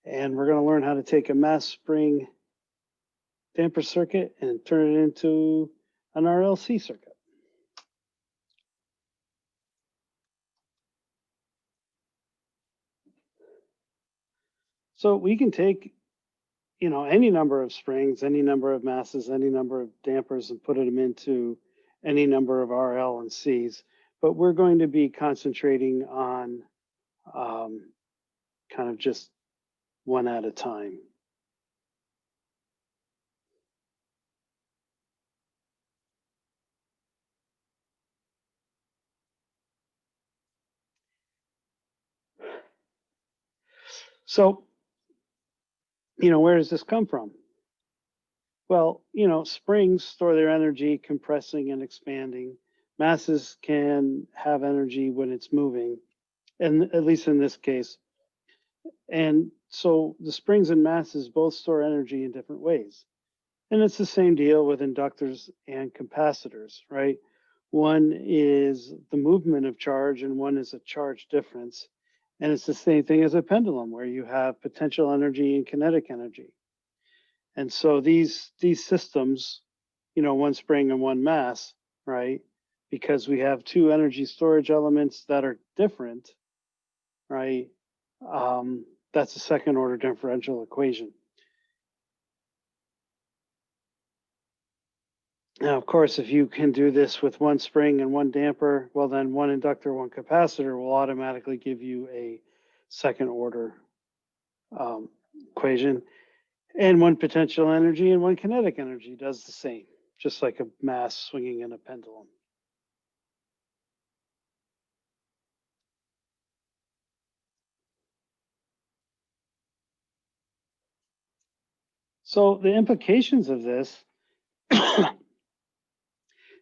And we're going to learn how to take a mass spring damper circuit and turn it into an RLC circuit. So we can take, any number of springs, any number of masses, any number of dampers, and put them into any number of RL and Cs. But we're going to be concentrating on kind of just one at a time. So, where does this come from? Well, springs store their energy compressing and expanding. Masses can have energy when it's moving, and at least in this case. And so the springs and masses both store energy in different ways. And it's the same deal with inductors and capacitors, right? One is the movement of charge and one is a charge difference. And it's the same thing as a pendulum where you have potential energy and kinetic energy. And so these systems, one spring and one mass, right? Because we have two energy storage elements that are different, right? That's a second order differential equation. Now, of course, if you can do this with one spring and one damper, well, then one inductor, one capacitor will automatically give you a second order equation. And one potential energy and one kinetic energy does the same, just like a mass swinging in a pendulum. So the implications of this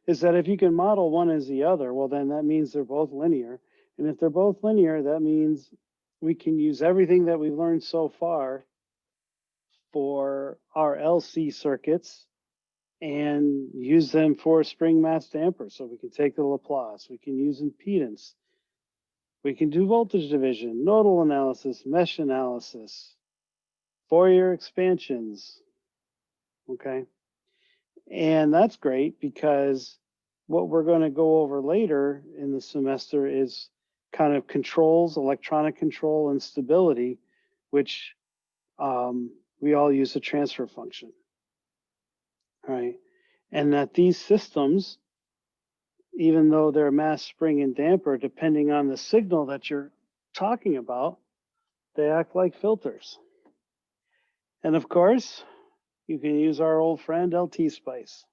is that if you can model one as the other, well, then that means they're both linear. And if they're both linear, that means we can use everything that we've learned so far for our LC circuits and use them for spring mass dampers. So we can take the Laplace, we can use impedance, we can do voltage division, nodal analysis, mesh analysis, Fourier expansions, okay? And that's great because what we're going to go over later in the semester is kind of controls, electronic control and stability, which we all use a transfer function, right? And that these systems, even though they're mass spring and damper, depending on the signal that you're talking about, they act like filters. And of course, you can use our old friend LT spice.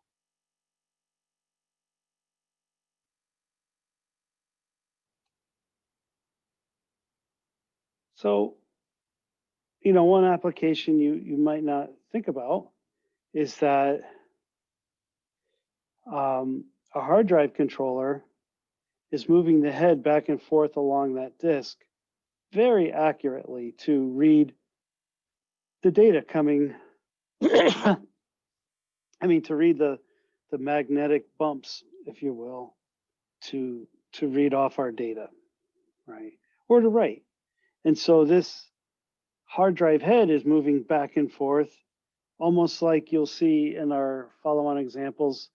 So, one application you might not think about is that a hard drive controller is moving the head back and forth along that disk very accurately to read the data coming, to read the magnetic bumps, if you will, to read off our data, right? Or to write. And so this hard drive head is moving back and forth, almost like you'll see in our follow-on examples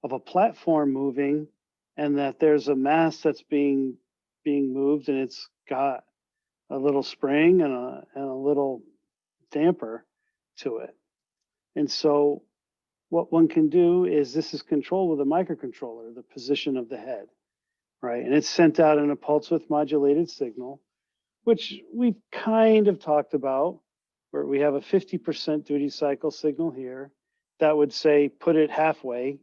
of a platform moving, and that there's a mass that's being moved, and it's got a little spring and a little damper to it. And so what one can do is, this is controlled with a microcontroller, the position of the head, right? And it's sent out in a pulse width modulated signal, which we've kind of talked about, where we have a 50% duty cycle signal here that would say put it halfway,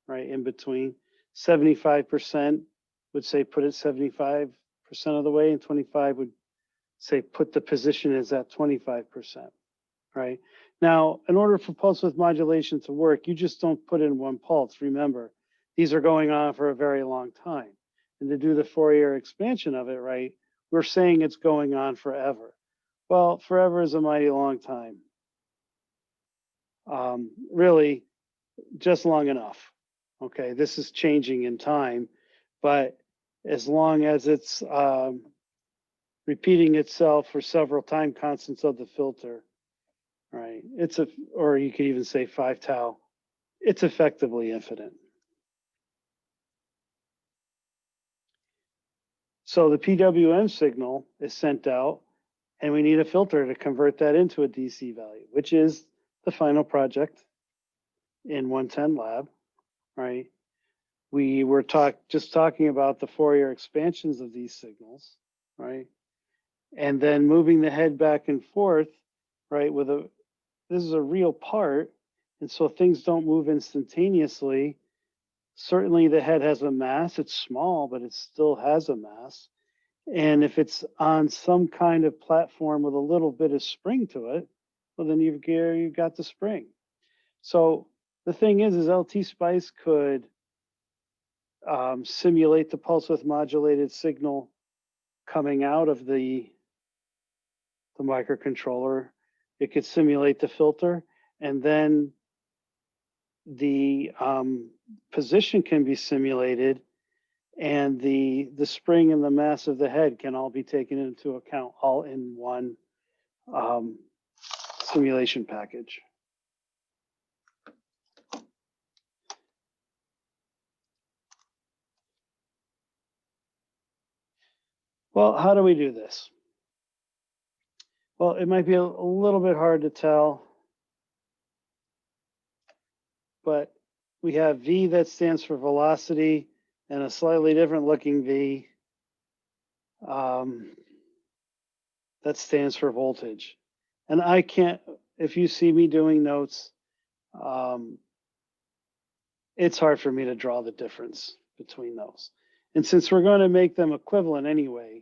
right, in between. 75% would say put it 75% of the way, and 25 would say put the position as at 25%, right? Now, in order for pulse width modulation to work, you just don't put in one pulse. Remember, these are going on for a very long time. And to do the Fourier expansion of it, right, we're saying it's going on forever. Well, forever is a mighty long time. Really, just long enough. Okay, this is changing in time, but as long as it's repeating itself for several time constants of the filter, right? Or you could even say 5 tau. It's effectively infinite. So the PWM signal is sent out, and we need a filter to convert that into a DC value, which is the final project in 110 lab, right? We were just talking about the Fourier expansions of these signals, right? And then moving the head back and forth, right? This is a real part, and so things don't move instantaneously. Certainly the head has a mass. It's small, but it still has a mass. And if it's on some kind of platform with a little bit of spring to it, well, then you've got the spring. So the thing is LT Spice could simulate the pulse width modulated signal coming out of the microcontroller. It could simulate the filter, and then the position can be simulated, and the spring and the mass of the head can all be taken into account, all in one simulation package. Well, how do we do this? Well, it might be a little bit hard to tell, but we have V that stands for velocity and a slightly different looking V that stands for voltage. And I can't, if you see me doing notes, it's hard for me to draw the difference between those. And since we're going to make them equivalent anyway,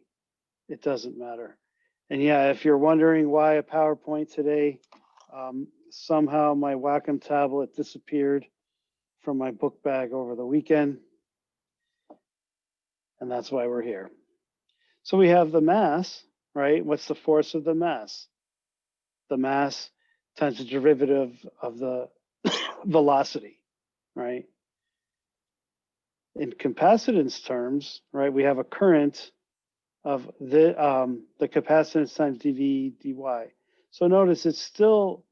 it doesn't matter. And yeah, if you're wondering why a PowerPoint today, somehow my Wacom tablet disappeared from my book bag over the weekend. And that's why we're here. So we have the mass, right? What's the force of the mass? The mass times the derivative of the velocity, right? In capacitance terms, right, we have a current of the capacitance times dV dy. So notice it's still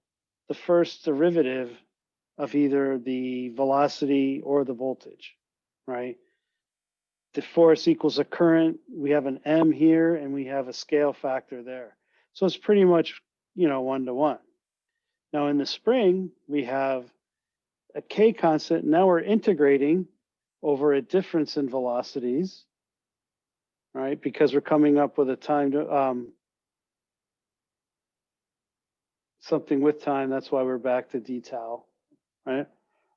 the first derivative of either the velocity or the voltage, right? The force equals a current. We have an M here, and we have a scale factor there. So it's pretty much, 1-to-1. Now in the spring, we have a K constant. Now we're integrating over a difference in velocities, right? Because we're coming up with a time to something with time. That's why we're back to d tau, right?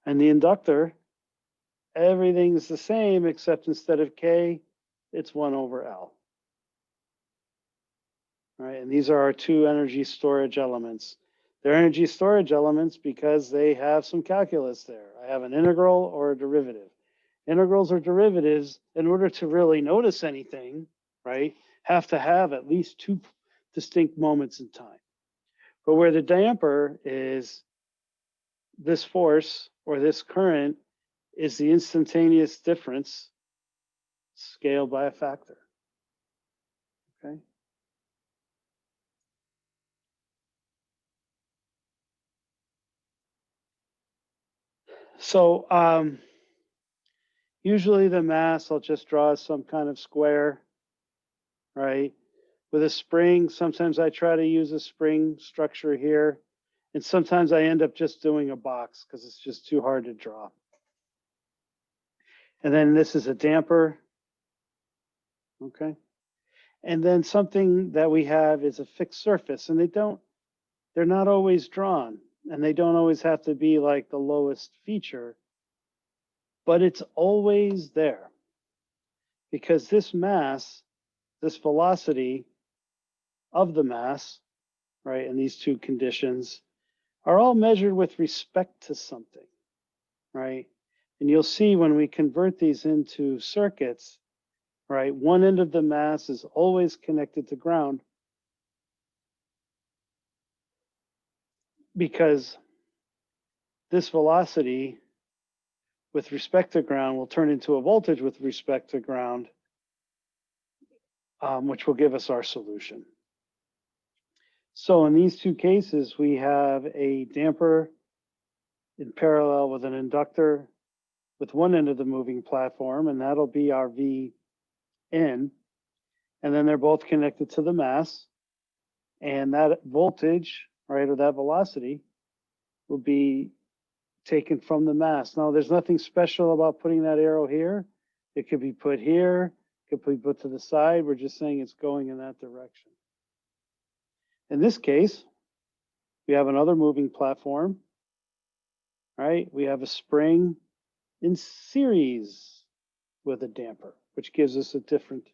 And the inductor, everything's the same, except instead of K, it's 1/L. Right? And these are our two energy storage elements. They're energy storage elements because they have some calculus there. I have an integral or a derivative. Integrals or derivatives, in order to really notice anything, right, have to have at least two distinct moments in time. But where the damper is, this force or this current is the instantaneous difference scaled by a factor. Okay. So usually the mass, I'll just draw some kind of square, right? With a spring, sometimes I try to use a spring structure here, and sometimes I end up just doing a box because it's just too hard to draw. And then this is a damper, okay? And then something that we have is a fixed surface, and they're not always drawn, and they don't always have to be like the lowest feature, but it's always there because this mass, this velocity of the mass, right, and these two conditions are all measured with respect to something, right? And you'll see when we convert these into circuits, right, one end of the mass is always connected to ground because this velocity with respect to ground will turn into a voltage with respect to ground which will give us our solution. So in these two cases, we have a damper in parallel with an inductor with one end of the moving platform, and that'll be our Vn. And then they're both connected to the mass. And that voltage, right, or that velocity will be taken from the mass. Now, there's nothing special about putting that arrow here. It could be put here, it could be put to the side. We're just saying it's going in that direction. In this case, we have another moving platform, right? We have a spring in series with a damper, which gives us a different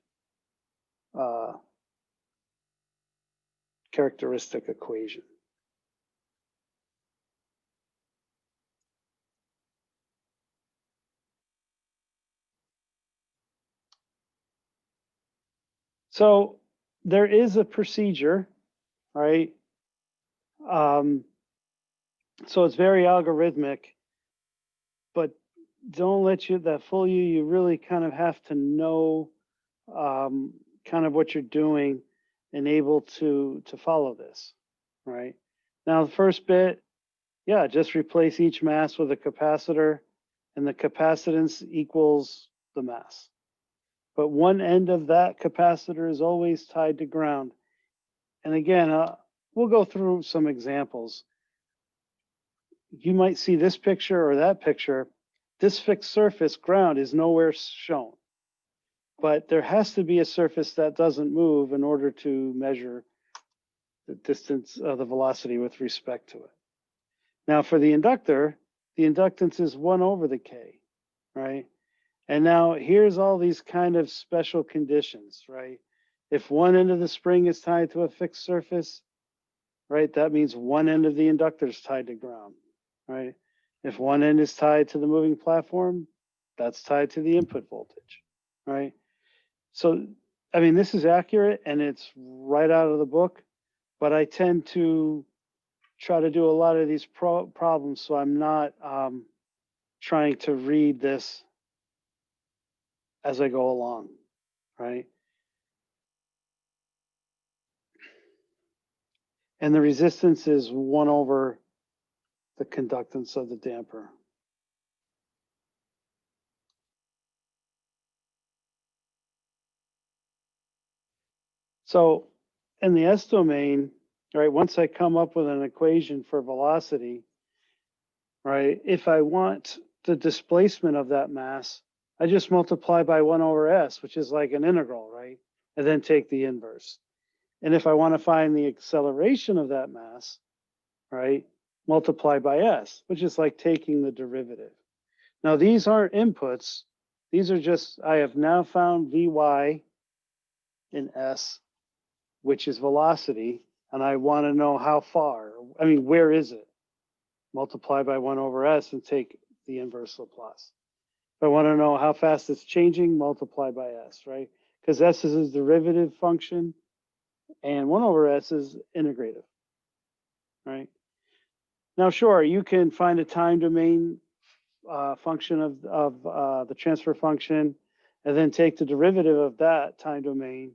characteristic equation. So there is a procedure, right? So it's very algorithmic, but don't let that fool you. You really kind of have to know kind of what you're doing and able to follow this, right? Now the first bit, yeah, just replace each mass with a capacitor, and the capacitance equals the mass. But one end of that capacitor is always tied to ground. And again, we'll go through some examples. You might see this picture or that picture. This fixed surface, ground, is nowhere shown. But there has to be a surface that doesn't move in order to measure the distance of the velocity with respect to it. Now for the inductor, the inductance is 1 over the K, right? And now here's all these kind of special conditions, right? If one end of the spring is tied to a fixed surface, right, that means one end of the inductor is tied to ground, right? If one end is tied to the moving platform, that's tied to the input voltage, right? So, I mean, this is accurate and it's right out of the book, but I tend to try to do a lot of these problems, so I'm not trying to read this as I go along, right? And the resistance is 1 over the conductance of the damper. So in the S domain, right, once I come up with an equation for velocity, right, if I want the displacement of that mass, I just multiply by 1 over S, which is like an integral, right? And then take the inverse. And if I want to find the acceleration of that mass, right, multiply by S, which is like taking the derivative. Now, these aren't inputs. These are just, I have now found Vy in S, which is velocity, and I want to know how far. I mean, where is it? Multiply by 1 over S and take the inverse Laplace. If I want to know how fast it's changing, multiply by S, right? Because S is a derivative function, and 1 over S is integrative, right? Now, sure, you can find a time domain function of the transfer function, and then take the derivative of that time domain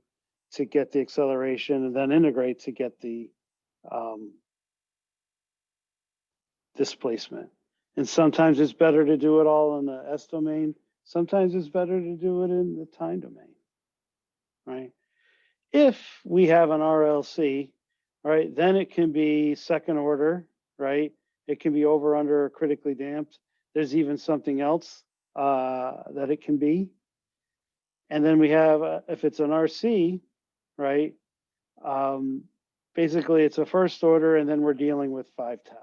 to get the acceleration, and then integrate to get the displacement. And sometimes it's better to do it all in the S domain. Sometimes it's better to do it in the time domain, right? If we have an RLC, right, then it can be second order, right? It can be over, under, or critically damped. There's even something else that it can be. And then we have, if it's an RC, right, basically it's a first order, and then we're dealing with 5 tau.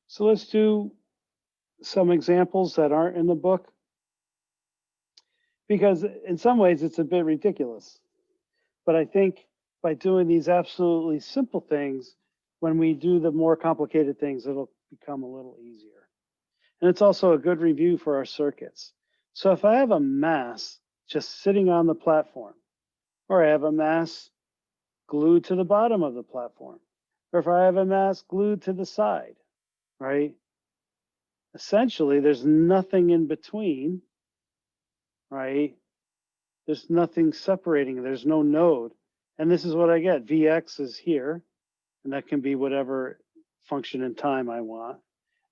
So let's do some examples that aren't in the book, because in some ways it's a bit ridiculous. But I think by doing these absolutely simple things, when we do the more complicated things, it'll become a little easier. And it's also a good review for our circuits. So if I have a mass just sitting on the platform, or I have a mass glued to the bottom of the platform, or if I have a mass glued to the side, right? Essentially, there's nothing in between, right? There's nothing separating, there's no node. And this is what I get. Vx is here, and that can be whatever function in time I want.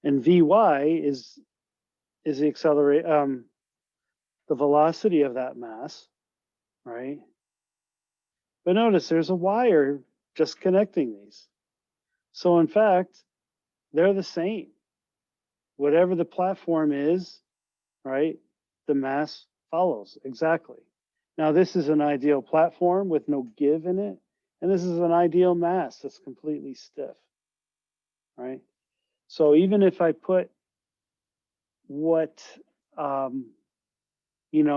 And Vy is the the velocity of that mass, right? But notice there's a wire just connecting these. So in fact, they're the same. Whatever the platform is, right, the mass follows exactly. Now this is an ideal platform with no give in it, and this is an ideal mass that's completely stiff, right? So even if I put what,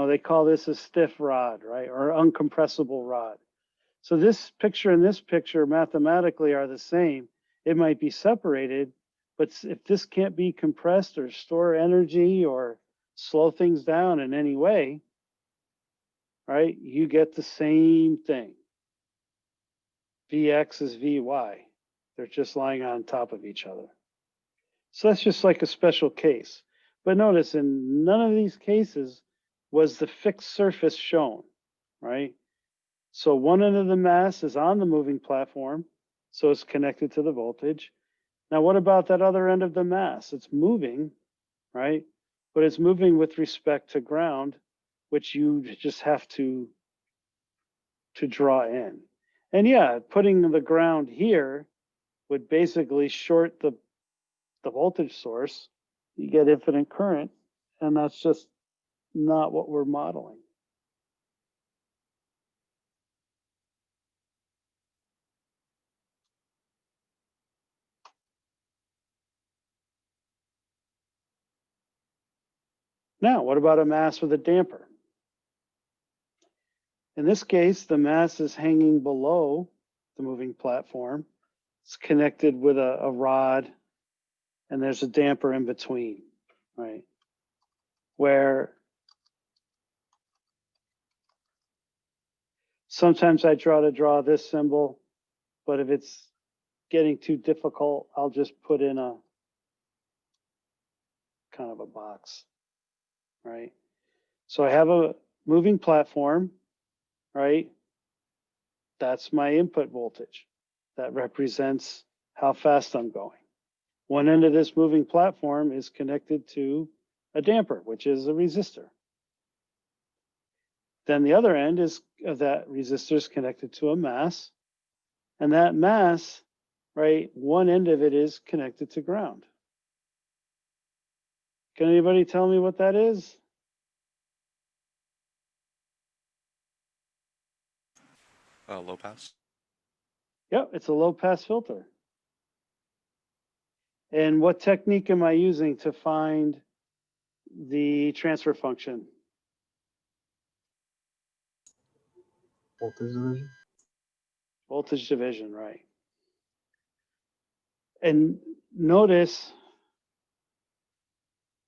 they call this a stiff rod, right, or uncompressible rod. So this picture and this picture mathematically are the same. It might be separated, but if this can't be compressed or store energy or slow things down in any way, right, you get the same thing. Vx is Vy. They're just lying on top of each other. So that's just like a special case. But notice in none of these cases was the fixed surface shown, right? So one end of the mass is on the moving platform, so it's connected to the voltage. Now, what about that other end of the mass? It's moving, right? But it's moving with respect to ground, which you just have to draw in. And yeah, putting the ground here would basically short the voltage source. You get infinite current, and that's just not what we're modeling. Now, what about a mass with a damper? In this case, the mass is hanging below the moving platform. It's connected with a rod, and there's a damper in between, right? Where sometimes I try to draw this symbol, but if it's getting too difficult, I'll just put in a kind of a box, right? So I have a moving platform, right? That's my input voltage. That represents how fast I'm going. One end of this moving platform is connected to a damper, which is a resistor. Then the other end of that resistor is connected to a mass. And that mass, right, one end of it is connected to ground. Can anybody tell me what that is? Low pass. Yep, it's a low pass filter. And what technique am I using to find the transfer function? Voltage division. Voltage division, right. And notice,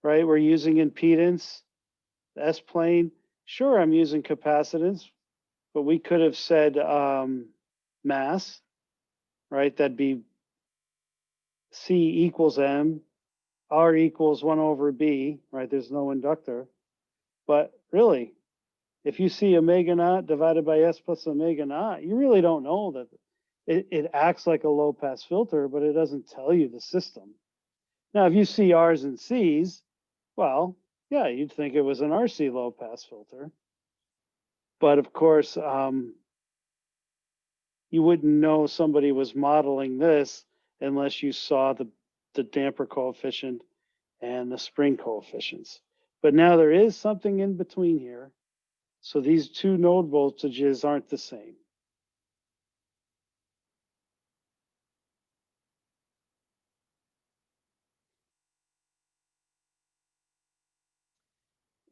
right, we're using impedance, the S plane. Sure, I'm using capacitance, but we could have said mass, right? That'd be C equals M, R equals 1 over B, right? There's no inductor. But really, if you see omega naught divided by S plus omega naught, you really don't know that it acts like a low pass filter, but it doesn't tell you the system. Now, if you see R's and C's, well, yeah, you'd think it was an RC low pass filter. But of course, you wouldn't know somebody was modeling this unless you saw the damper coefficient and the spring coefficients. But now there is something in between here. So these two node voltages aren't the same.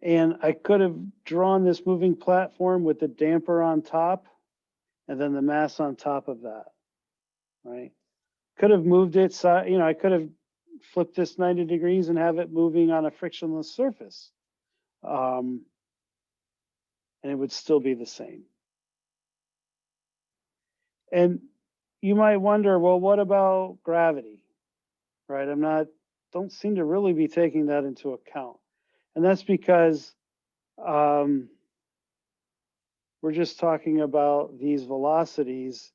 And I could have drawn this moving platform with the damper on top and then the mass on top of that, right? Could have moved it, I could have flipped this 90 degrees and have it moving on a frictionless surface. And it would still be the same. And you might wonder, well, what about gravity? Right? Don't seem to really be taking that into account. And that's because we're just talking about these velocities.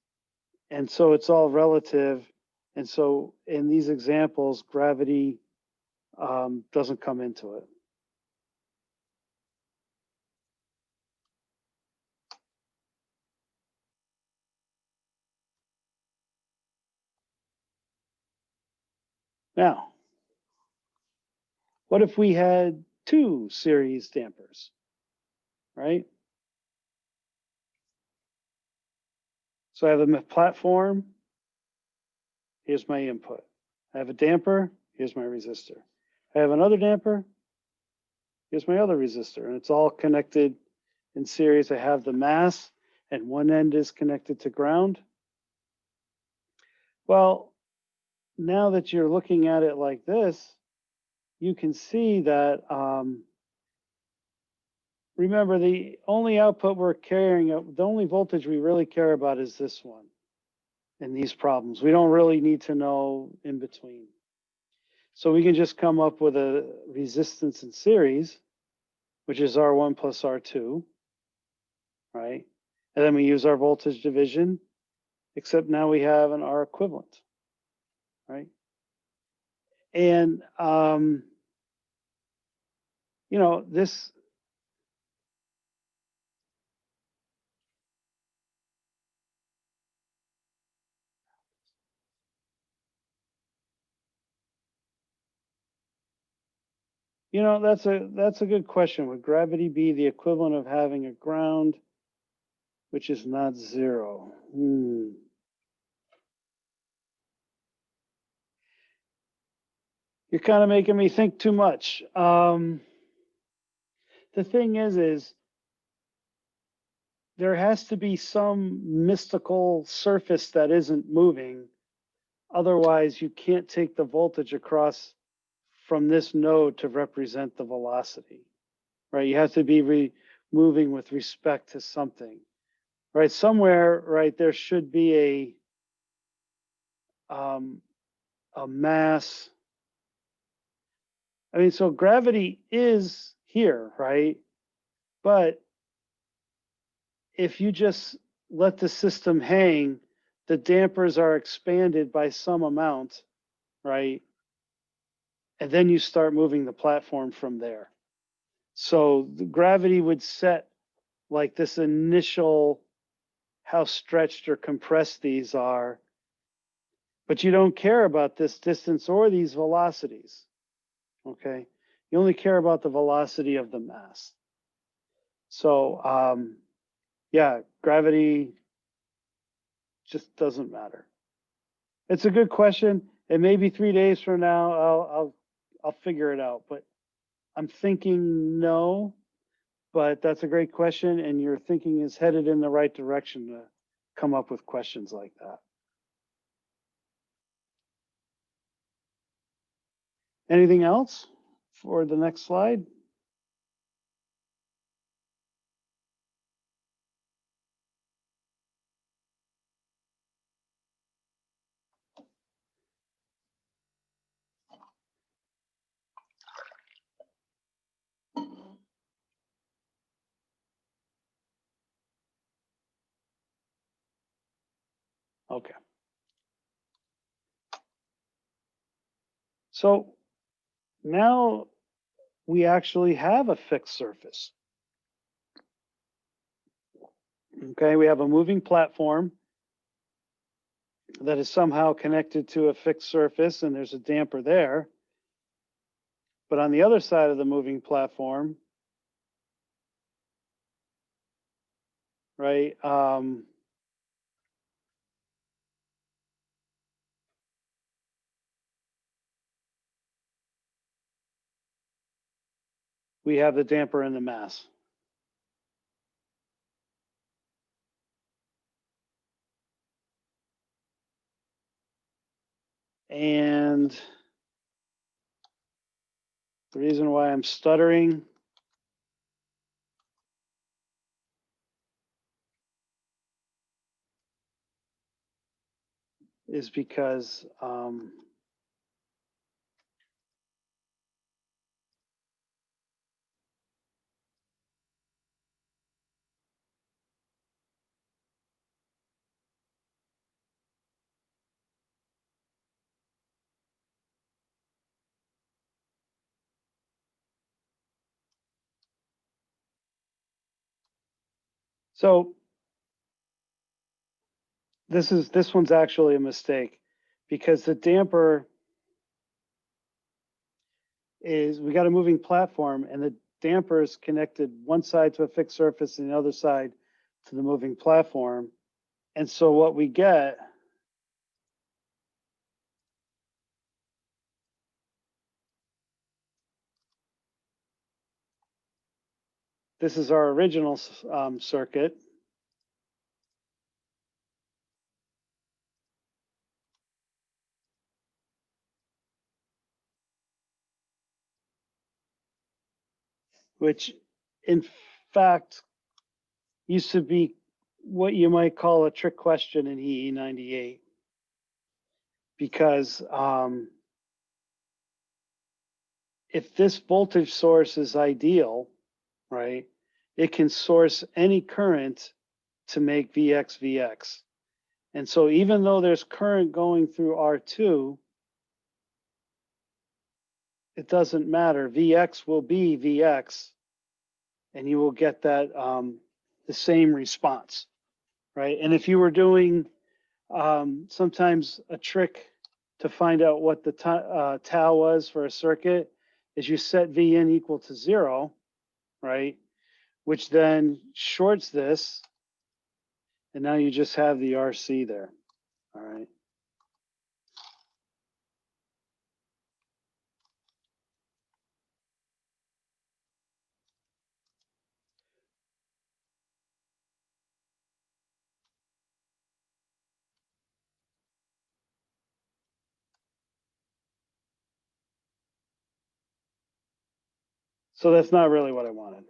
And so it's all relative. And so in these examples, gravity doesn't come into it. Now, what if we had 2 series dampers, right? So I have a platform, here's my input. I have a damper, here's my resistor. I have another damper, here's my other resistor, and it's all connected in series. I have the mass, and one end is connected to ground. Well, now that you're looking at it like this, you can see that, remember, the only output we're carrying, the only voltage we really care about is this one in these problems. We don't really need to know in between. So we can just come up with a resistance in series, which is R1 plus R2, right? And then we use our voltage division, except now we have an R equivalent, right? And, this, that's a good question. Would gravity be the equivalent of having a ground which is not zero? You're kind of making me think too much. The thing is there has to be some mystical surface that isn't moving. Otherwise, you can't take the voltage across from this node to represent the velocity, right? You have to be moving with respect to something, right? Somewhere, right, there should be a mass. I mean, so gravity is here, right? But if you just let the system hang, the dampers are expanded by some amount, right? And then you start moving the platform from there. So the gravity would set like this initial, how stretched or compressed these are, but you don't care about this distance or these velocities, okay? You only care about the velocity of the mass. So yeah, gravity just doesn't matter. It's a good question. And maybe 3 days from now, I'll figure it out, but I'm thinking no, but that's a great question. And your thinking is headed in the right direction to come up with questions like that. Anything else for the next slide? Okay. So now we actually have a fixed surface. Okay, we have a moving platform that is somehow connected to a fixed surface, and there's a damper there. But on the other side of the moving platform, right, we have the damper and the mass. And the reason why I'm stuttering is because so this one's actually a mistake, because the damper is, we got a moving platform and the damper is connected one side to a fixed surface and the other side to the moving platform. And so what we get this is our original circuit. Which in fact used to be what you might call a trick question in EE 98, because if this voltage source is ideal, right, it can source any current to make Vx Vx. And so even though there's current going through R2, it doesn't matter. Vx will be Vx, and you will get that the same response, right? And if you were doing sometimes a trick to find out what the tau was for a circuit is you set Vn equal to 0, right? Which then shorts this, and now you just have the RC there, all right? So that's not really what I wanted.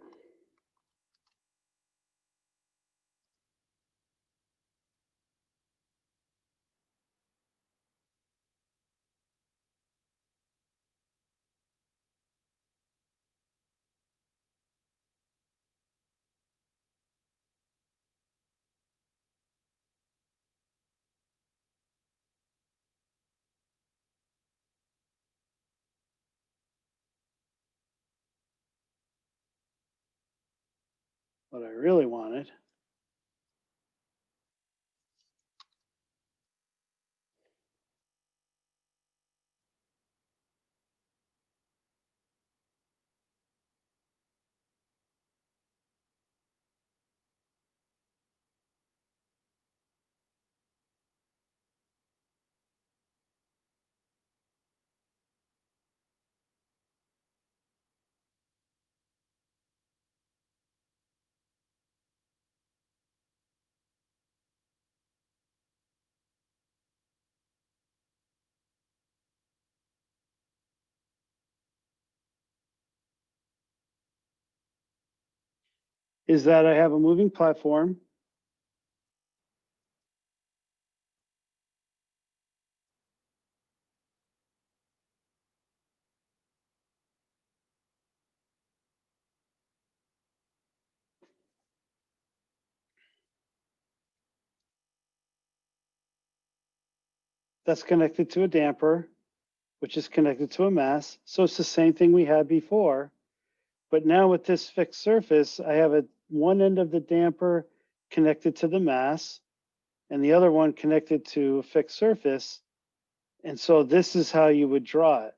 What I really wanted is that I have a moving platform that's connected to a damper, which is connected to a mass. So it's the same thing we had before. But now with this fixed surface, I have one end of the damper connected to the mass and the other one connected to a fixed surface. And so this is how you would draw it.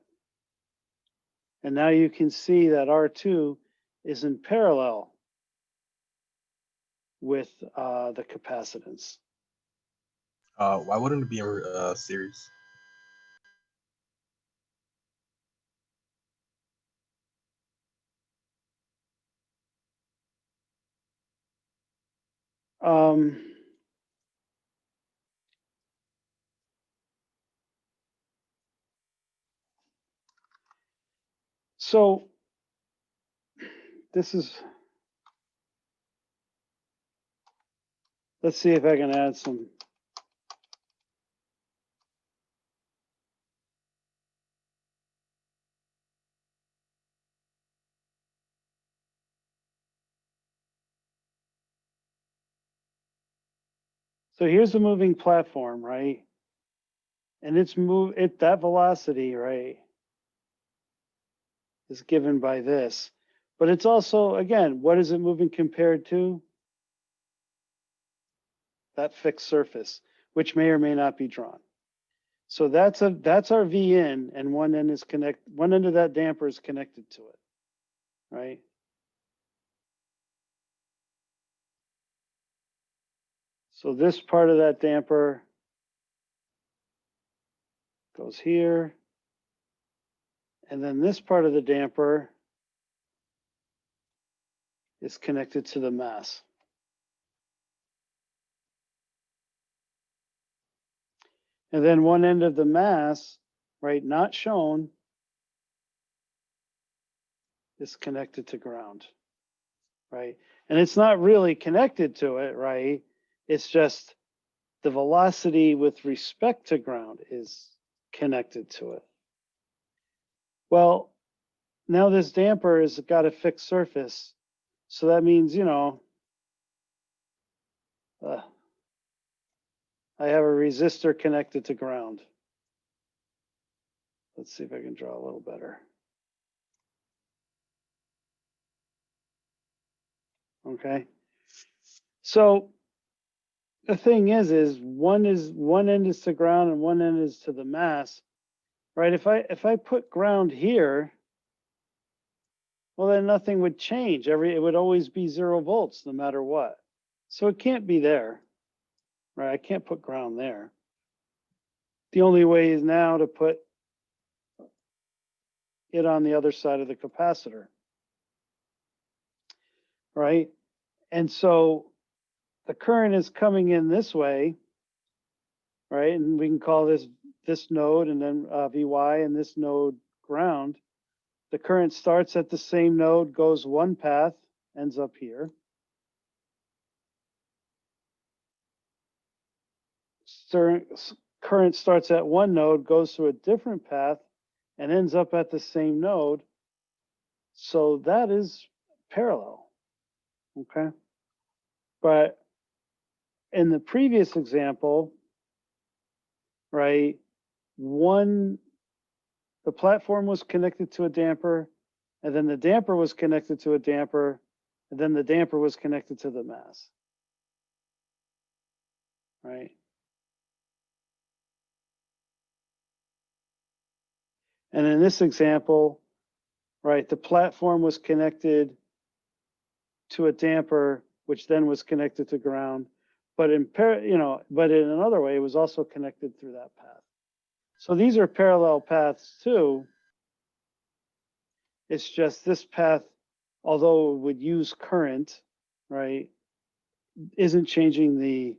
And now you can see that R2 is in parallel with the capacitance. Why wouldn't it be in series? Um, So this is, let's see if I can add some. So here's the moving platform, right? And that velocity, right, is given by this. But it's also, again, what is it moving compared to? That fixed surface, which may or may not be drawn. So that's our V in, and one end of that damper is connected to it, right? So this part of that damper goes here, and then this part of the damper is connected to the mass. And then one end of the mass, right, not shown, is connected to ground, right? And it's not really connected to it, right? It's just the velocity with respect to ground is connected to it. Well, now this damper has got a fixed surface. So that means, you know, I have a resistor connected to ground. Let's see if I can draw a little better. Okay. So the thing is one end is to ground and one end is to the mass, right? If I put ground here, well, then nothing would change. It would always be 0 volts no matter what. So it can't be there, right? I can't put ground there. The only way is now to put it on the other side of the capacitor, right? And so the current is coming in this way, right? And we can call this node and then Vy and this node ground. The current starts at the same node, goes one path, ends up here. Current starts at one node, goes through a different path, and ends up at the same node. So that is parallel, okay? But in the previous example, right, the platform was connected to a damper, and then the damper was connected to a damper, and then the damper was connected to the mass, right? And in this example, right, the platform was connected to a damper, which then was connected to ground, but in another way, it was also connected through that path. So these are parallel paths too. It's just this path, although it would use current, right, isn't changing the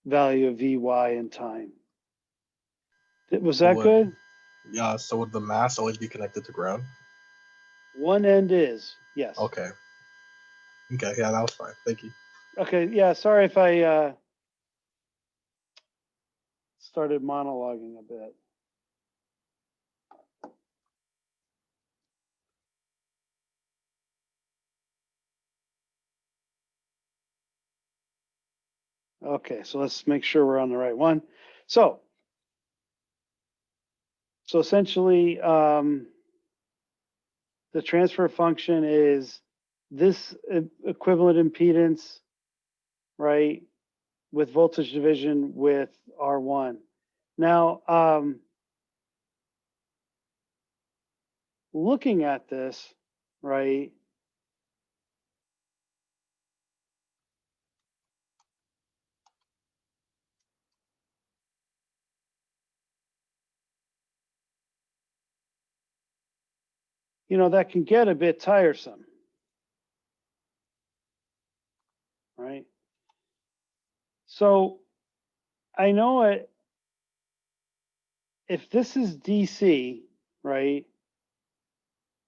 value of Vy in time. Was that good? Yeah, so would the mass always be connected to ground? One end is, yes. Okay. Okay, yeah, that was fine. Thank you. Okay, yeah, sorry if I started monologuing a bit. Okay, so let's make sure we're on the right one. So essentially, the transfer function is this equivalent impedance, right, with voltage division with R1. Now, looking at this, right, you know, that can get a bit tiresome, right? So I know if this is DC, right,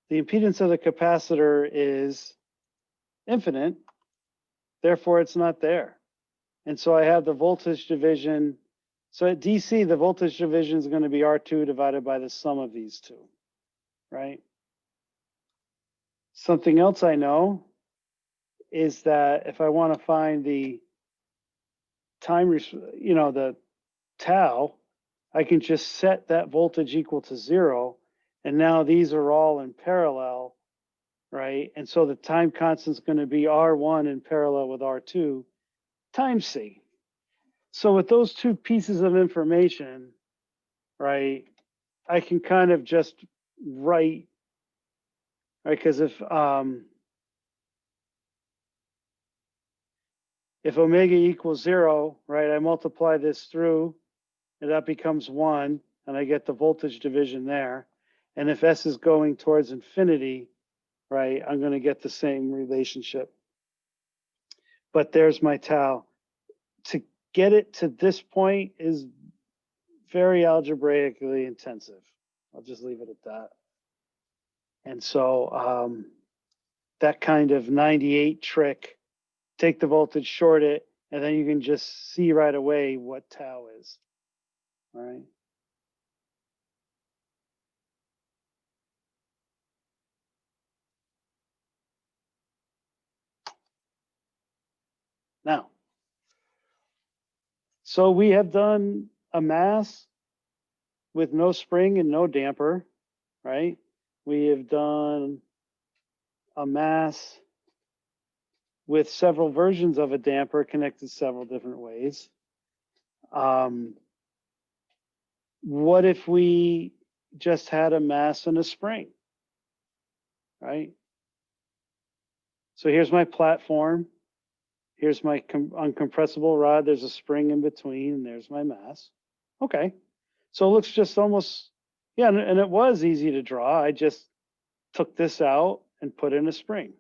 the impedance of the capacitor is infinite, therefore it's not there. And so I have the voltage division. So at DC, the voltage division is going to be R2 divided by the sum of these two, right? Something else I know is that if I want to find the time, the tau, I can just set that voltage equal to 0. And now these are all in parallel, right? And so the time constant is going to be R1 in parallel with R2 times C. So with those two pieces of information, right, I can kind of just write, right? Because if omega equals 0, right, I multiply this through, and that becomes 1, and I get the voltage division there. And if S is going towards infinity, right, I'm going to get the same relationship. But there's my tau. To get it to this point is very algebraically intensive. I'll just leave it at that. And so that kind of 98 trick, take the voltage, short it, and then you can just see right away what tau is. All right. Now, so we have done a mass with no spring and no damper, right? We have done a mass with several versions of a damper connected several different ways. What if we just had a mass and a spring, right? So here's my platform. Here's my uncompressible rod. There's a spring in between, and there's my mass. Okay. So it looks just almost, yeah, and it was easy to draw. I just took this out and put in a spring.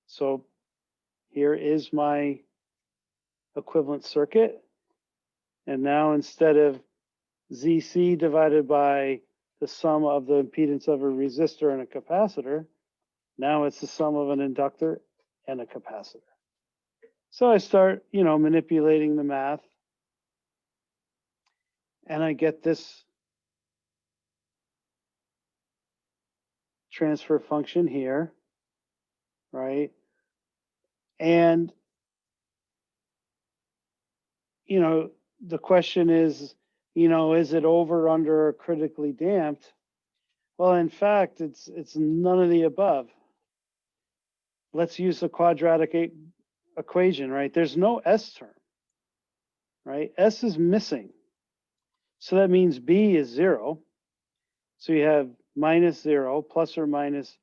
So here is my equivalent circuit. And now instead of ZC divided by the sum of the impedance of a resistor and a capacitor, now it's the sum of an inductor and a capacitor. So I start, manipulating the math, and I get this transfer function here, right? And, the question is, is it over, under, or critically damped? Well, in fact, it's none of the above. Let's use the quadratic equation, right? There's no S term, right? S is missing. So that means B is 0. So you have minus 0 plus or minus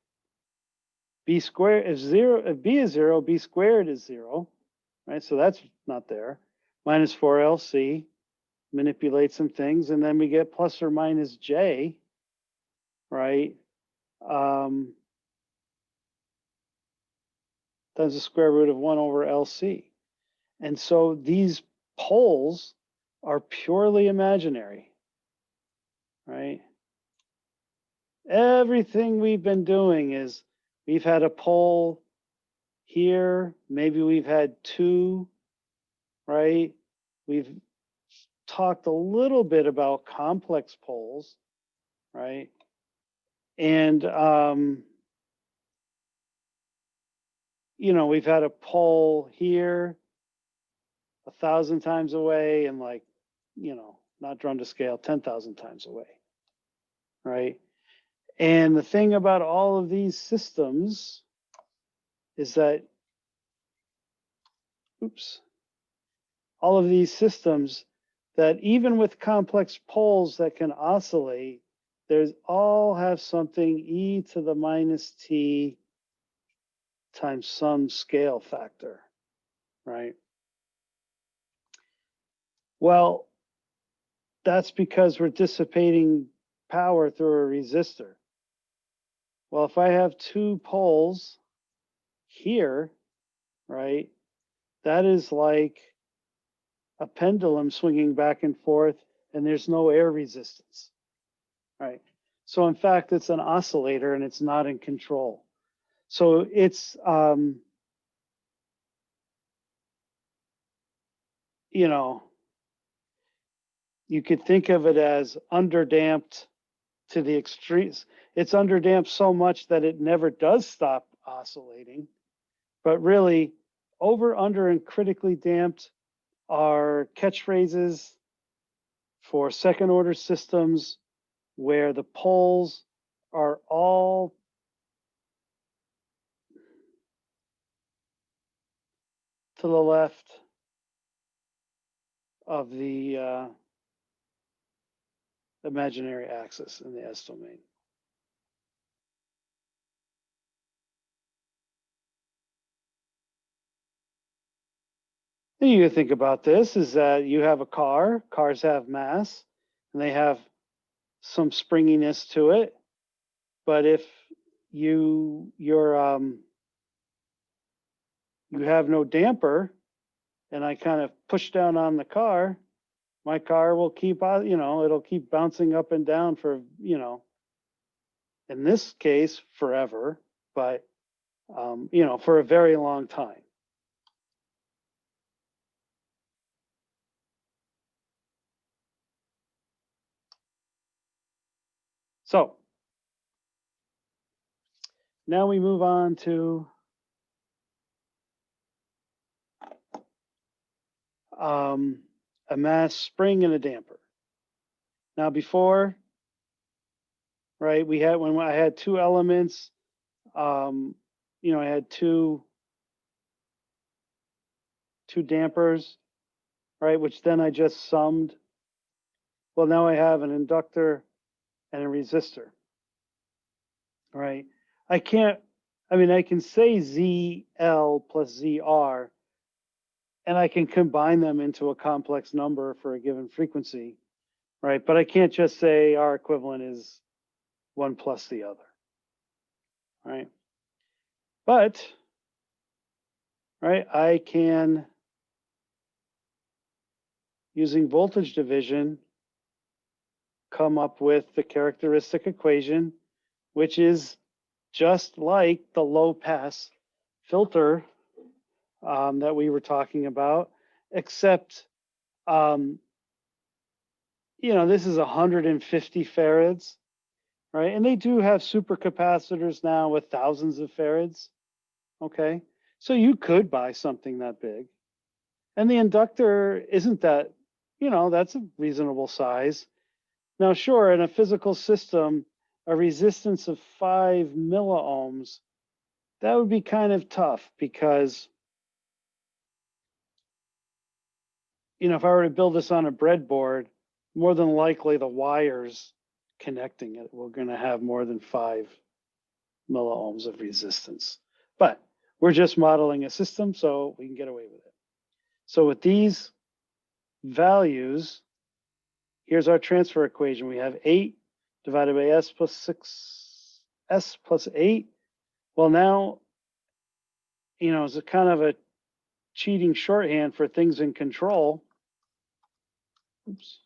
B squared. If B is 0, B squared is 0, right? So that's not there. Minus 4 LC, manipulate some things, and then we get plus or minus J, right? That's the square root of 1 over LC. And so these poles are purely imaginary, right? Everything we've been doing is we've had a pole here, maybe we've had 2, right? We've talked a little bit about complex poles, right? And, we've had a pole here 1,000 times away and not drawn to scale 10,000 times away, right? And the thing about all of these systems is that, all of these systems that even with complex poles that can oscillate, there's all have something e to the minus t times some scale factor, right? Well, that's because we're dissipating power through a resistor. Well, if I have 2 poles here, right, that is like a pendulum swinging back and forth, and there's no air resistance. right? So in fact, it's an oscillator and it's not in control. So it's, you know, you could think of it as underdamped to the extremes. It's underdamped so much that it never does stop oscillating, but really over, under, and critically damped are catchphrases for second order systems where the poles are all to the left of the imaginary axis in the S domain. And you think about this is that you have a car, cars have mass, and they have some springiness to it. But if you have no damper, and I kind of push down on the car, my car will keep, it'll keep bouncing up and down for, in this case, forever, but, for a very long time. So now we move on to a mass spring and a damper. Now before, right, we had, when I had two elements, I had two dampers, right, which then I just summed. Well, now I have an inductor and a resistor, right? I can say ZL plus ZR, and I can combine them into a complex number for a given frequency, right? But I can't just say R equivalent is one plus the other, right? But, right, I can, using voltage division, come up with the characteristic equation, which is just like the low pass filter that we were talking about, except, this is 150 farads, right? And they do have supercapacitors now with thousands of farads, okay? So you could buy something that big. And the inductor isn't that, that's a reasonable size. Now, sure, in a physical system, a resistance of 5 milliohms, that would be kind of tough because, if I were to build this on a breadboard, more than likely the wires connecting it, we're going to have more than 5 milliohms of resistance. But we're just modeling a system, so we can get away with it. So with these values, here's our transfer equation. We have 8 divided by S plus 6, S plus 8. Well, now, it's a kind of a cheating shorthand for things in control. Oops.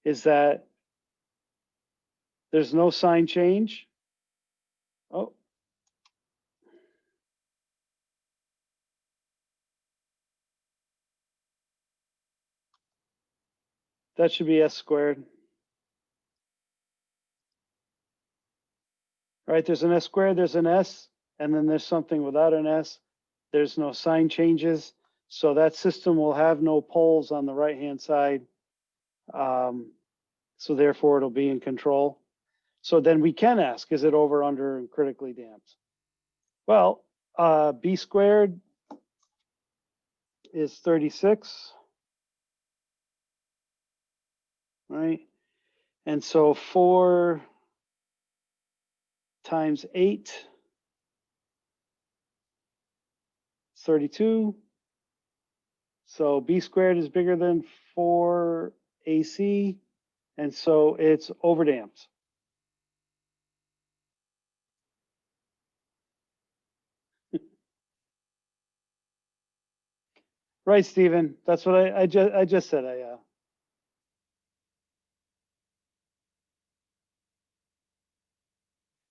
Is that there's no sign change. Oh. That should be S squared. Right, there's an S squared, there's an S, and then there's something without an S. There's no sign changes. So that system will have no poles on the right-hand side. So therefore it'll be in control. So then we can ask, is it over, under, and critically damped? Well, B squared is 36, right? And so 4 times 8 is 32. So B squared is bigger than 4 AC, and so it's overdamped. Right, Stephen. That's what I just said.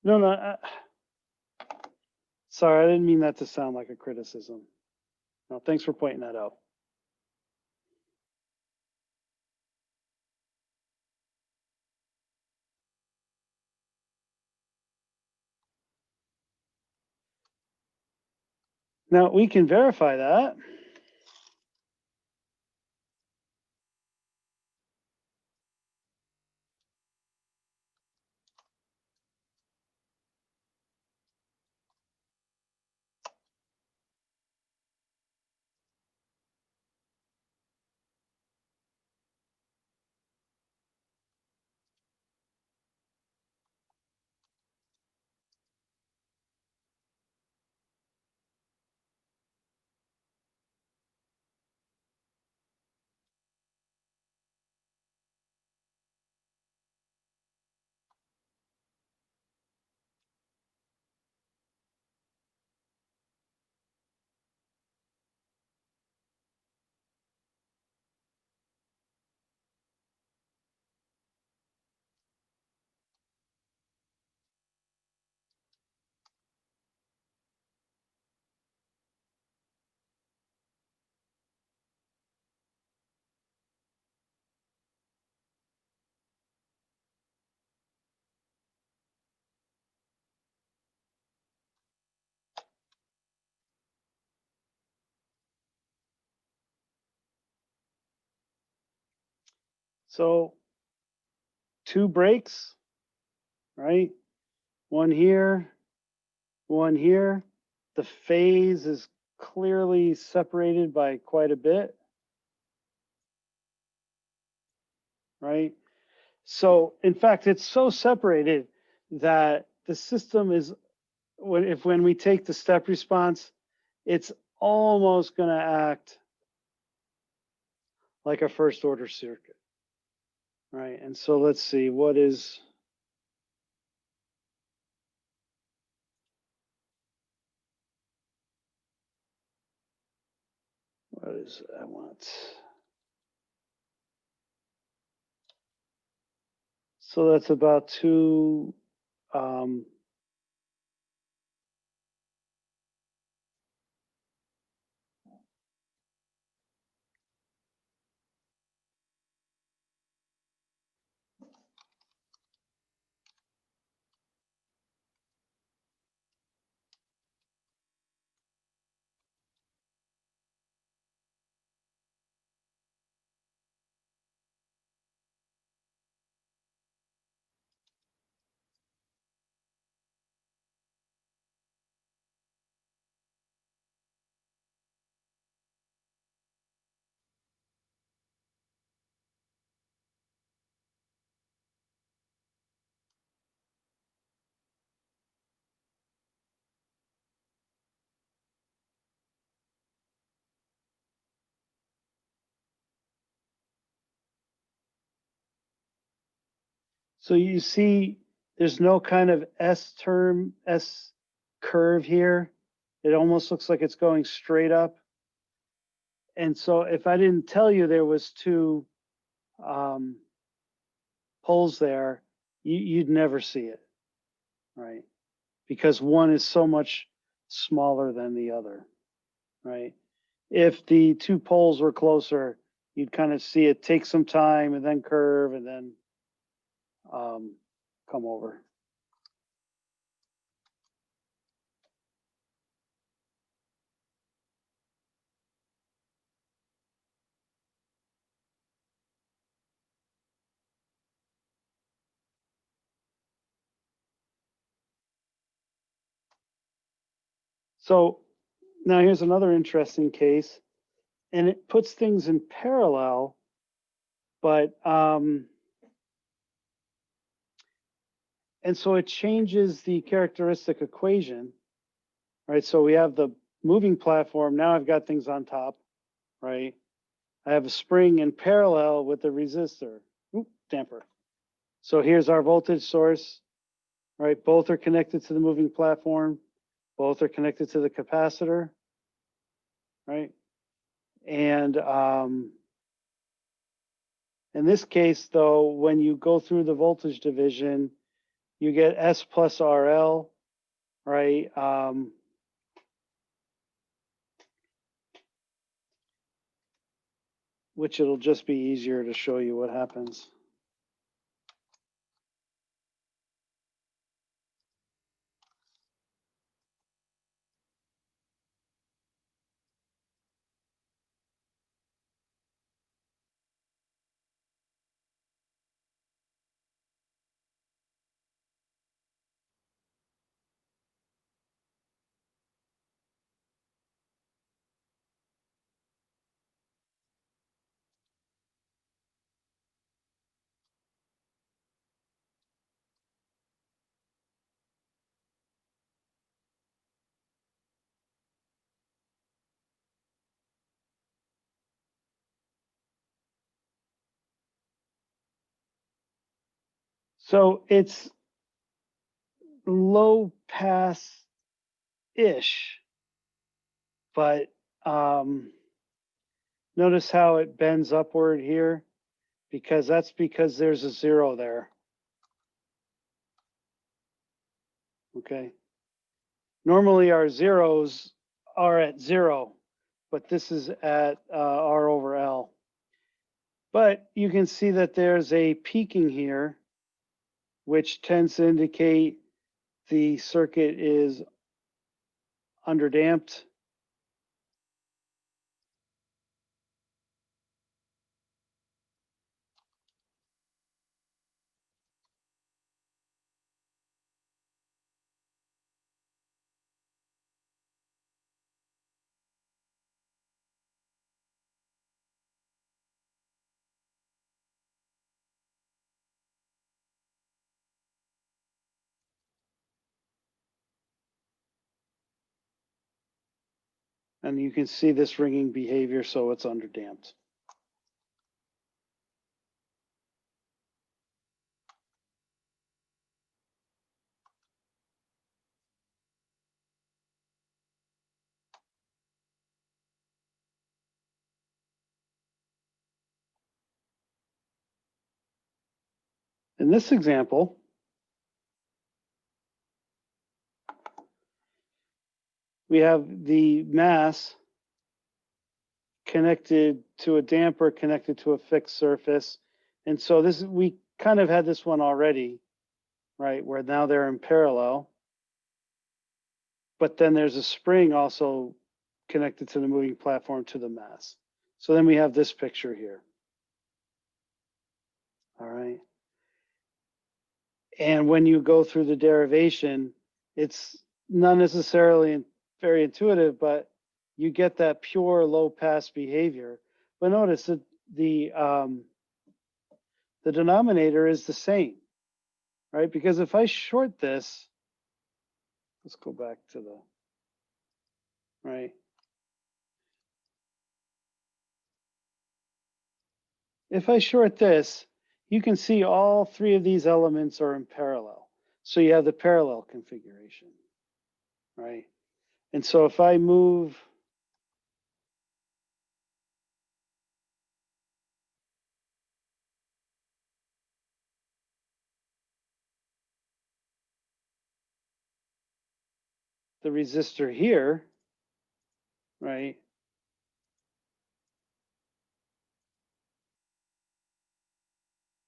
No, no. Sorry, I didn't mean that to sound like a criticism. No, thanks for pointing that out. Now we can verify that. So 2 breaks, right? One here, one here. The phase is clearly separated by quite a bit, right? So in fact, it's so separated that the system is, when we take the step response, it's almost going to act like a first order circuit, right? And so let's see, what is I want? So that's about 2. So you see, there's no kind of S curve here. It almost looks like it's going straight up. And so if I didn't tell you there was 2 poles there, you'd never see it, right? Because one is so much smaller than the other, right? If the 2 poles were closer, you'd kind of see it take some time and then curve and then come over. So now here's another interesting case, and it puts things in parallel, but and so it changes the characteristic equation, right? So we have the moving platform. Now I've got things on top, right? I have a spring in parallel with the resistor. Oop, damper. So here's our voltage source, right? Both are connected to the moving platform. Both are connected to the capacitor, right? And in this case, though, when you go through the voltage division, you get S plus RL, right? Which it'll just be easier to show you what happens. So it's low pass-ish, but notice how it bends upward here, because there's a zero there. Okay. Normally our zeros are at zero, but this is at R over L. But you can see that there's a peaking here, which tends to indicate the circuit is underdamped. And you can see this ringing behavior, so it's underdamped. In this example, we have the mass connected to a damper connected to a fixed surface. And so we kind of had this one already, right? Where now they're in parallel. But then there's a spring also connected to the moving platform to the mass. So then we have this picture here. All right. And when you go through the derivation, it's not necessarily very intuitive, but you get that pure low pass behavior. But notice that the denominator is the same, right? Because if I short this, let's go back to the, right? If I short this, you can see all three of these elements are in parallel. So you have the parallel configuration, right? And so if I move the resistor here, right?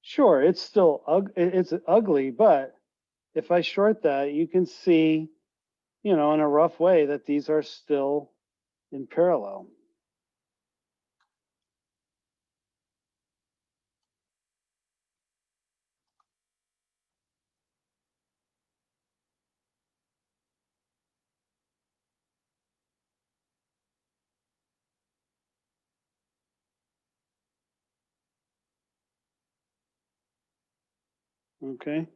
Sure, it's still it's ugly, but if I short that, you can see, you know, in a rough way that these are still in parallel. Okay,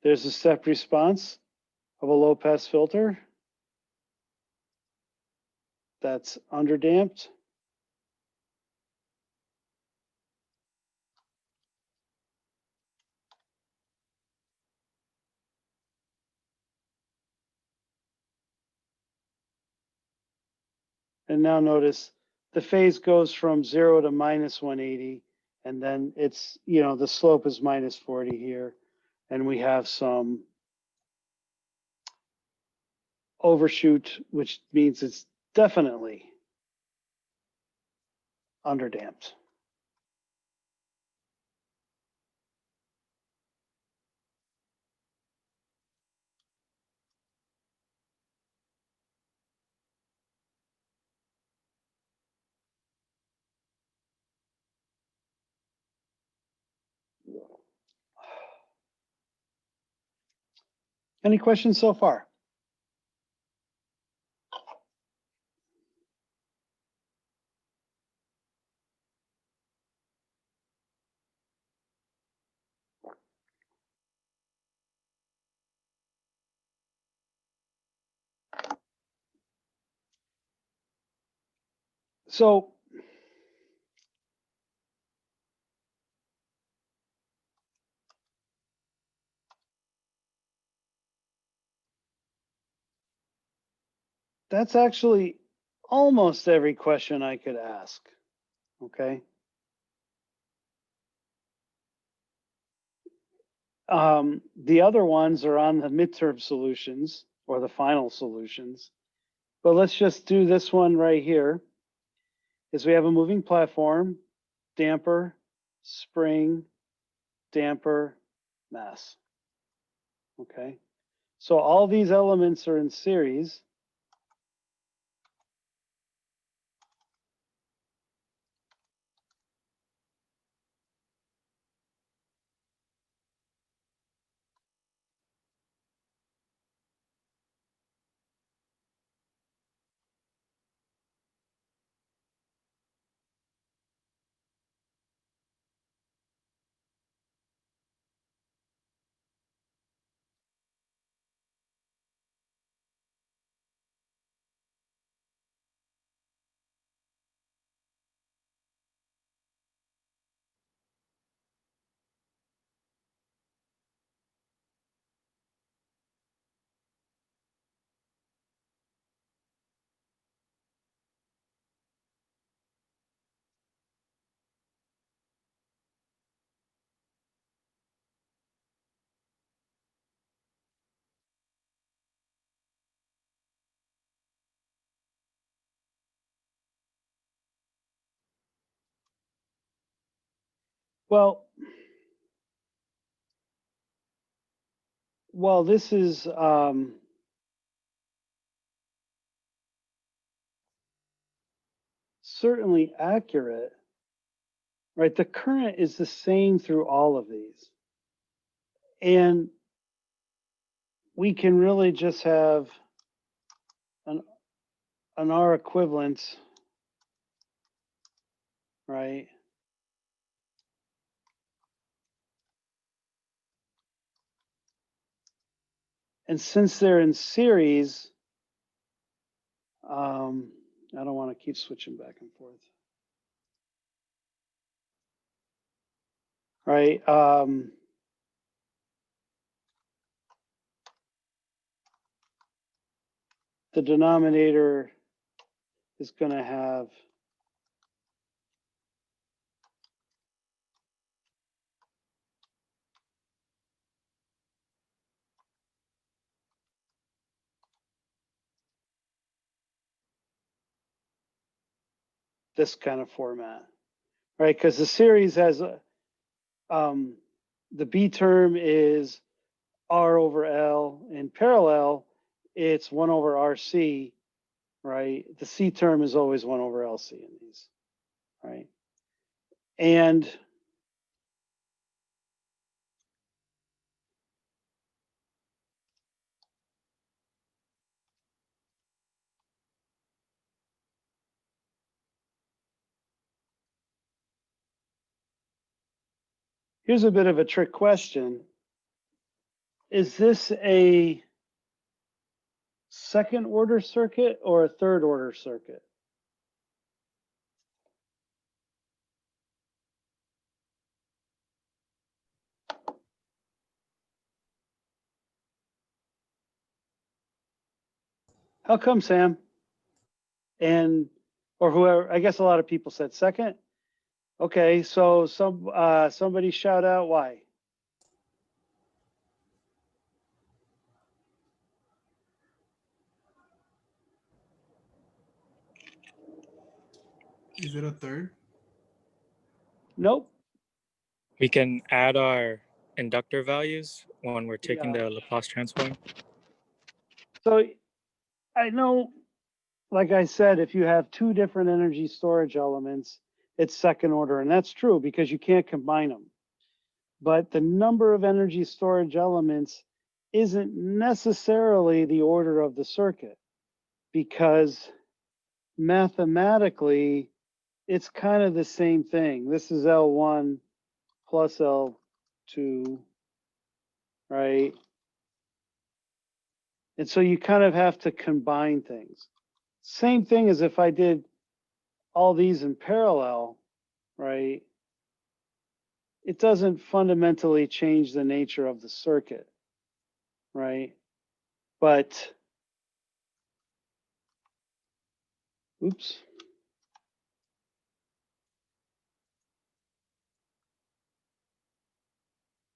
there's a step response of a low pass filter that's underdamped. And now notice the phase goes from 0 to minus 180, and then it's, you know, the slope is minus 40 here, and we have some overshoot, which means it's definitely underdamped. Any questions so far? So that's actually almost every question I could ask, okay? The other ones are on the midterm solutions or the final solutions. But let's just do this one right here. Is we have a moving platform, damper, spring, damper, mass. Okay. So all these elements are in series. Well, this is certainly accurate, right? The current is the same through all of these. And we can really just have an R equivalence, right? And since they're in series, I don't want to keep switching back and forth. Right. The denominator is going to have this kind of format, right? Because the series has a, the B term is R over L. In parallel, it's 1 over RC, right? The C term is always 1 over LC in these, right? And here's a bit of a trick question. Is this a second order circuit or a third order circuit? How come, Sam? And, or whoever, I guess a lot of people said second. Okay, so somebody shout out why. Is it a third? Nope. We can add our inductor values when we're taking Yeah. the Laplace transform. So I know, like I said, if you have two different energy storage elements, it's second order. And that's true because you can't combine them. But the number of energy storage elements isn't necessarily the order of the circuit, because mathematically, it's kind of the same thing. This is L1 plus L2, right? And so you kind of have to combine things. Same thing as if I did all these in parallel, right? It doesn't fundamentally change the nature of the circuit, right? But, oops.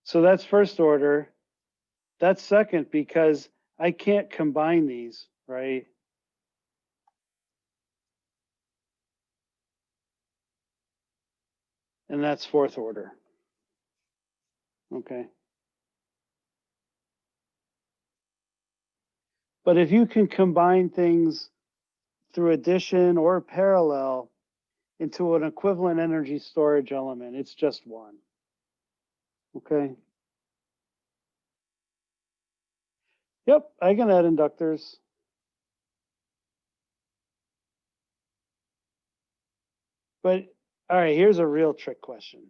So that's first order. That's second because I can't combine these, right? And that's fourth order. Okay. But if you can combine things through addition or parallel into an equivalent energy storage element, it's just one. Okay. Yep, I can add inductors. But all right, here's a real trick question.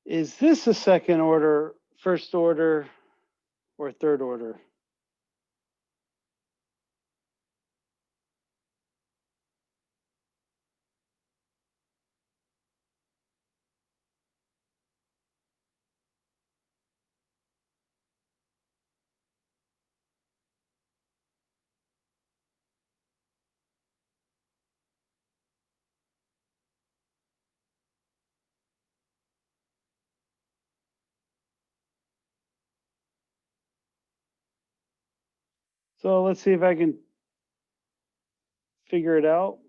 Is this a second order, first order, or third order? So let's see if I can figure it out.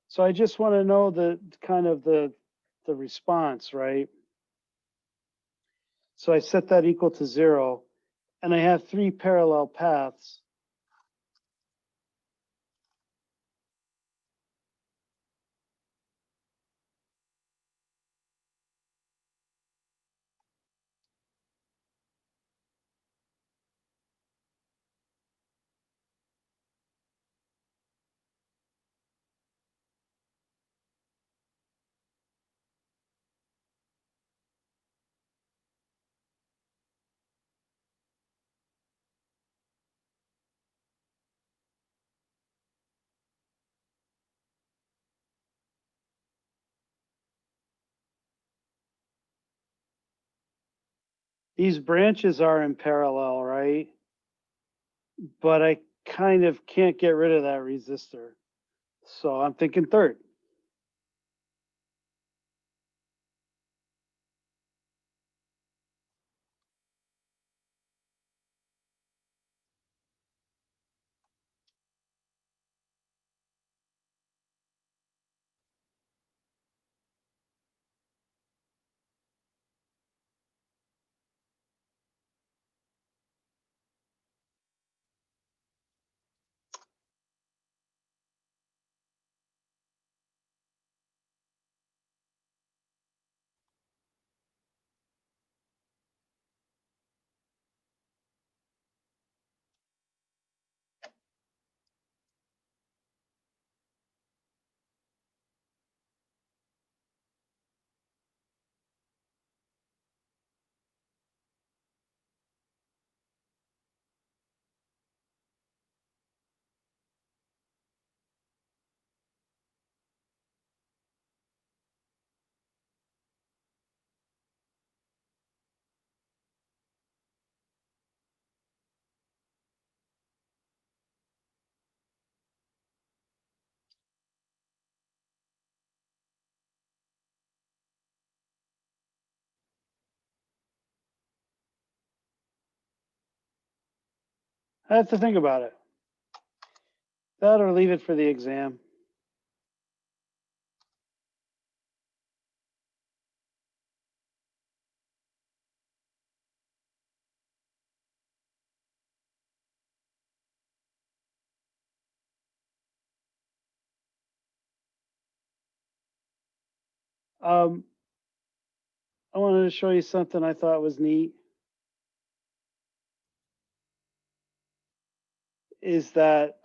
So I just want to know the kind of the response, right? So I set that equal to 0, and I have 3 parallel paths. These branches are in parallel, right? But I kind of can't get rid of that resistor. So I'm thinking third. I have to think about it. That or leave it for the exam. I wanted to show you something I thought was neat. Is that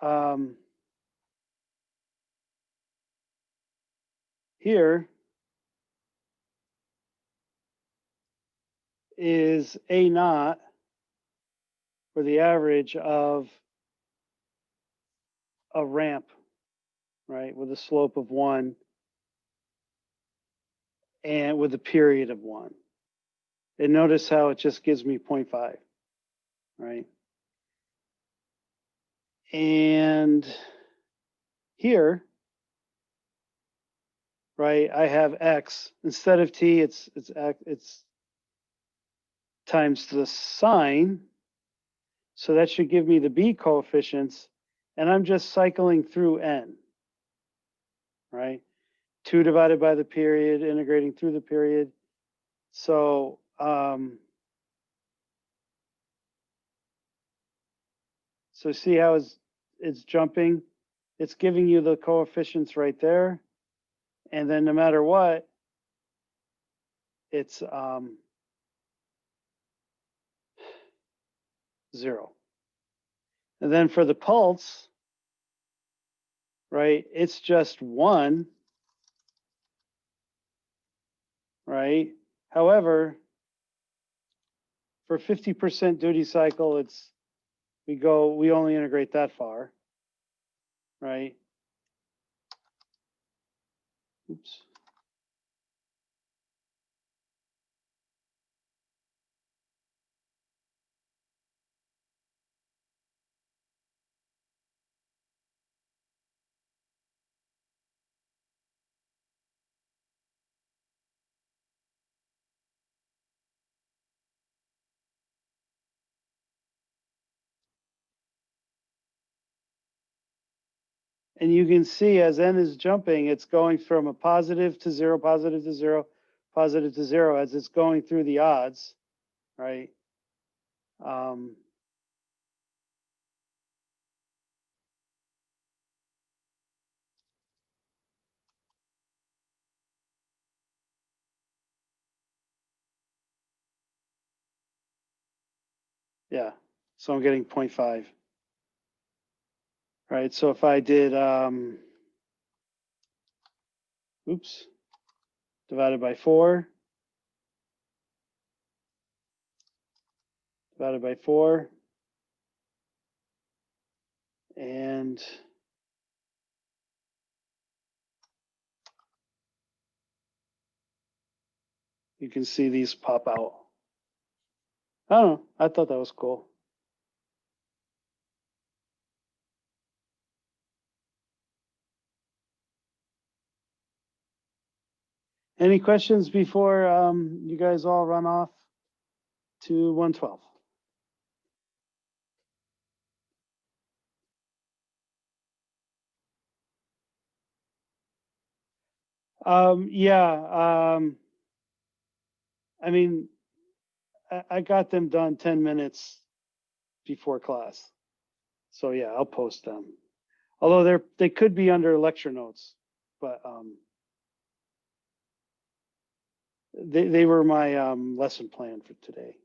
here is A naught, or the average of a ramp, right, with a slope of 1 and with a period of 1. And notice how it just gives me 0.5, right? And here, right, I have X. Instead of T, it's times the sine. So that should give me the B coefficients. And I'm just cycling through N, right? 2 divided by the period, integrating through the period. So so see how it's jumping? It's giving you the coefficients right there. And then no matter what, it's 0. And then for the pulse, right, it's just 1, right? However, for 50% duty cycle, we only integrate that far, right? Oops. And you can see as N is jumping, it's going from a positive to 0, positive to 0, positive to 0 as it's going through the odds, right? Yeah, so I'm getting 0.5. Right, so if I did, oops, divided by 4, divided by 4, and you can see these pop out. I don't know, I thought that was cool. Any questions before you guys all run off to 112? Yeah, I mean, I got them done 10 minutes before class. So yeah, I'll post them. Although they could be under lecture notes, but they were my lesson plan for today.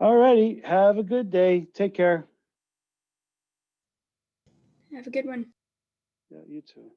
All righty, have a good day. Take care. Have a good one. Yeah, you too.